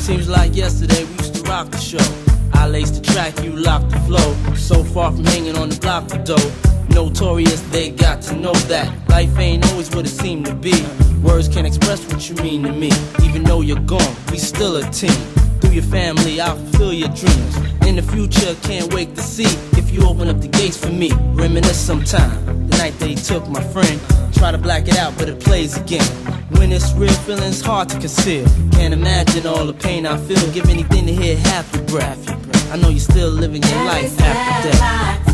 Seems like yesterday we used to rock the show. I laced the track, you locked the flow. So far from hanging on the block for dough. Notorious, they got to know that life ain't always what it seemed to be. Words can't express what you mean to me. Even though you're gone, we still a team. Through your family, I'll fulfill your dreams. In the future, can't wait to see if you open up the gates for me. Reminisce sometime, the night they took my friend. Try to black it out, but it plays again. When it's real, feeling's hard to conceal. Can't imagine all the pain I feel. Give anything to hear half your breath. I know you're still living your life after death.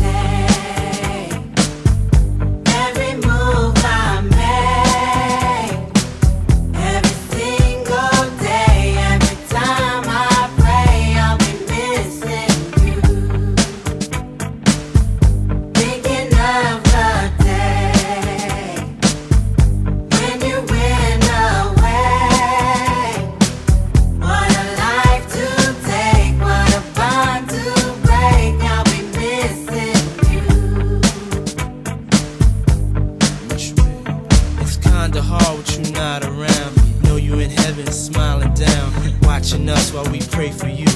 Hard with you not around. Know you in heaven smiling down, watching us while we pray for you.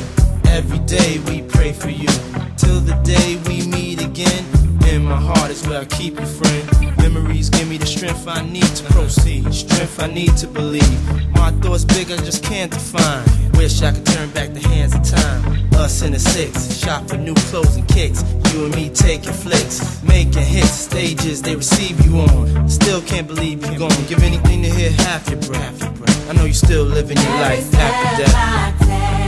Every day we pray for you, till the day we meet again. In my heart is where I keep you, friend. Memories give me the strength I need to proceed, strength I need to believe. My thoughts big, I just can't define. Wish I could turn back the hands of time. Us in the six, shop for new clothes and kicks. You and me taking flicks, making hits, stages they receive you on. Still can't believe you're gone. Give anything to hear half your breath. I know you still living your life after death.